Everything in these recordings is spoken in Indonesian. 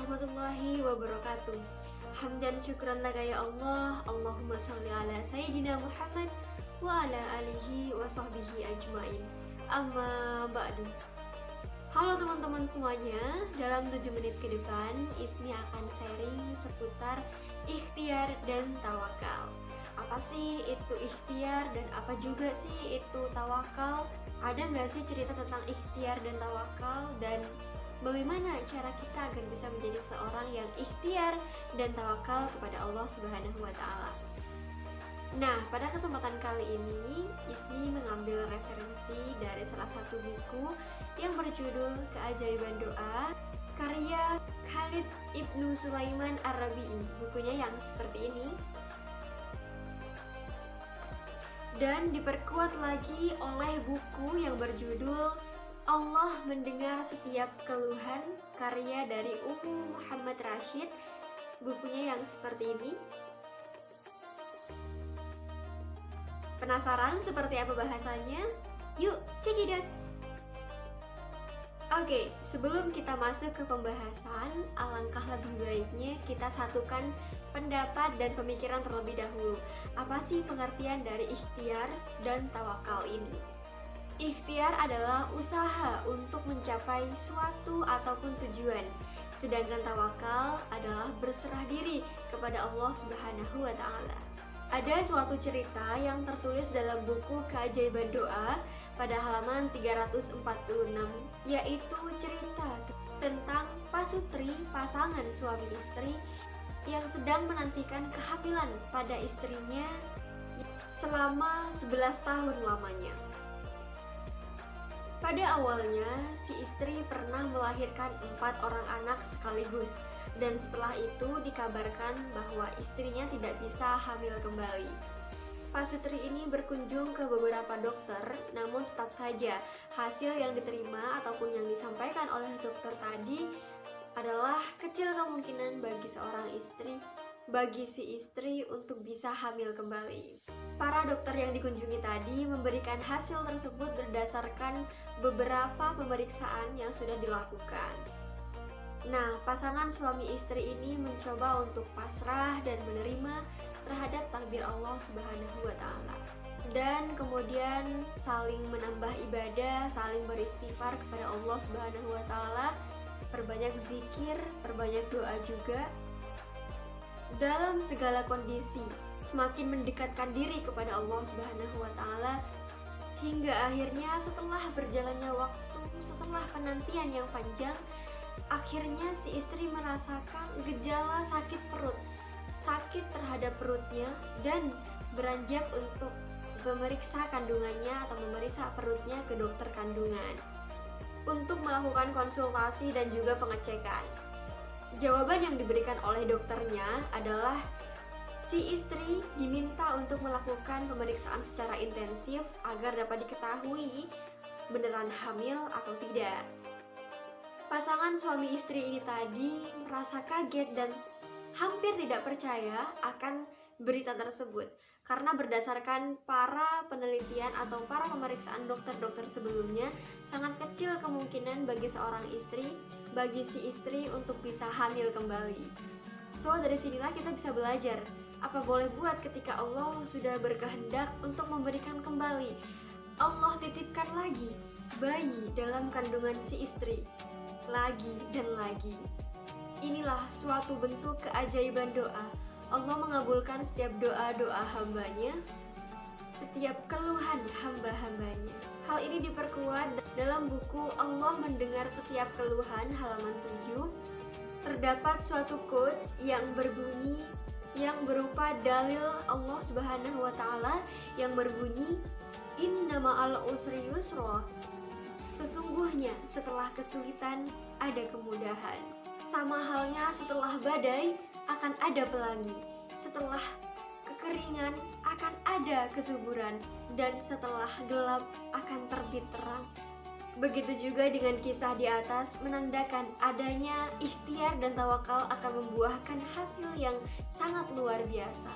warahmatullahi wabarakatuh. Hamdan syukran laka ya Allah. Allahumma sholli ala Sayyidina Muhammad wa ala alihi wa sahbihi ajmain. Amma ba'du. Halo teman-teman semuanya, dalam 7 menit ke depan Ismi akan sharing seputar ikhtiar dan tawakal. Apa sih itu ikhtiar dan apa juga sih itu tawakal? Ada nggak sih cerita tentang ikhtiar dan tawakal, dan bagaimana cara kita agar bisa menjadi seorang yang ikhtiar dan tawakal kepada Allah Subhanahu wa Ta'ala? Nah, pada kesempatan kali ini Ismi mengambil referensi dari salah satu buku yang berjudul Keajaiban Doa karya Khalid Ibnu Sulaiman Ar-Rabi'i. Bukunya yang seperti ini, dan diperkuat lagi oleh buku yang berjudul Allah Mendengar Setiap Keluhan karya dari Ummu Muhammad Rashid. Bukunya yang seperti ini. Penasaran seperti apa bahasanya? Yuk, check it out! Oke, sebelum kita masuk ke pembahasan, alangkah lebih baiknya kita satukan pendapat dan pemikiran terlebih dahulu. Apa sih pengertian dari ikhtiar dan tawakal ini? Ikhtiar adalah usaha untuk mencapai suatu ataupun tujuan, sedangkan tawakal adalah berserah diri kepada Allah Subhanahu wa Ta'ala. Ada suatu cerita yang tertulis dalam buku Keajaiban Doa pada halaman 346, yaitu cerita tentang pasutri pasangan suami istri yang sedang menantikan kehamilan pada istrinya selama 11 tahun lamanya. Pada awalnya, si istri pernah melahirkan 4 orang anak sekaligus, dan setelah itu dikabarkan bahwa istrinya tidak bisa hamil kembali. Pasutri ini berkunjung ke beberapa dokter, namun tetap saja hasil yang diterima ataupun yang disampaikan oleh dokter tadi adalah kecil kemungkinan bagi si istri untuk bisa hamil kembali. Para dokter yang dikunjungi tadi memberikan hasil tersebut berdasarkan beberapa pemeriksaan yang sudah dilakukan. Nah, pasangan suami istri ini mencoba untuk pasrah dan menerima terhadap takdir Allah Subhanahu wa Ta'ala, dan kemudian saling menambah ibadah, saling beristighfar kepada Allah Subhanahu wa Ta'ala, perbanyak zikir, perbanyak doa juga. Dalam segala kondisi, semakin mendekatkan diri kepada Allah Subhanahu wa Ta'ala, hingga akhirnya setelah berjalannya waktu, setelah penantian yang panjang, akhirnya si istri merasakan gejala sakit perut, sakit terhadap perutnya, dan beranjak untuk memeriksa kandungannya atau memeriksa perutnya ke dokter kandungan untuk melakukan konsultasi dan juga pengecekan. Jawaban yang diberikan oleh dokternya adalah si istri diminta untuk melakukan pemeriksaan secara intensif agar dapat diketahui beneran hamil atau tidak. Pasangan suami istri ini tadi merasa kaget dan hampir tidak percaya akan berita tersebut, karena berdasarkan para penelitian atau para pemeriksaan dokter-dokter sebelumnya, sangat kecil kemungkinan bagi si istri untuk bisa hamil kembali. So, dari sinilah kita bisa belajar apa boleh buat ketika Allah sudah berkehendak untuk memberikan kembali. Allah titipkan lagi bayi dalam kandungan si istri, lagi dan lagi. Inilah suatu bentuk keajaiban doa. Allah mengabulkan setiap doa-doa hambanya, setiap keluhan hamba-hambanya. Hal ini diperkuat dalam buku Allah Mendengar Setiap Keluhan halaman 7. Terdapat suatu quotes yang berupa dalil Allah Subhanahu wa Ta'ala yang berbunyi, Inna ma'al usri yusra. Sesungguhnya setelah kesulitan ada kemudahan. Sama halnya setelah badai akan ada pelangi, setelah kekeringan akan ada kesuburan, dan setelah gelap akan terbit terang. Begitu juga dengan kisah di atas menandakan adanya ikhtiar dan tawakal akan membuahkan hasil yang sangat luar biasa.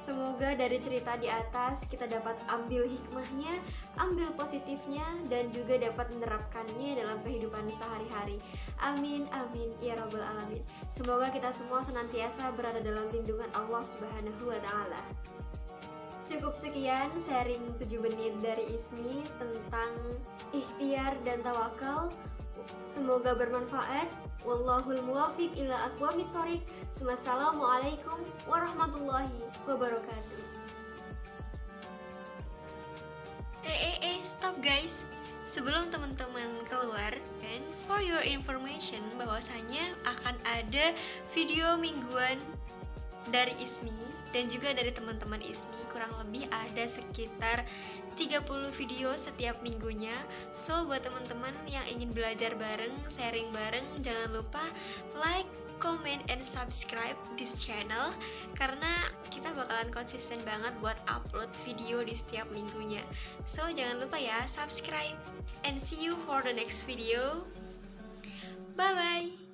Semoga dari cerita di atas kita dapat ambil hikmahnya, ambil positifnya, dan juga dapat menerapkannya dalam kehidupan sehari-hari. Amin, amin, ya rabbal alamin. Semoga kita semua senantiasa berada dalam lindungan Allah Subhanahu wa Ta'ala. Cukup sekian sharing 7 menit dari Ismi tentang ikhtiar dan tawakal. Semoga bermanfaat. Wallahul muwafiq ila aqwamit thoriq. Wassalamualaikum warahmatullahi wabarakatuh. Stop guys. Sebelum teman-teman keluar, and for your information, bahwasanya akan ada video mingguan dari Ismi dan juga dari teman-teman Ismi. Kurang lebih ada sekitar 30 video setiap minggunya. So buat teman-teman yang ingin belajar bareng, sharing bareng, jangan lupa like, comment, and subscribe this channel, karena kita bakalan konsisten banget buat upload video di setiap minggunya. So jangan lupa ya subscribe, and see you for the next video. Bye bye.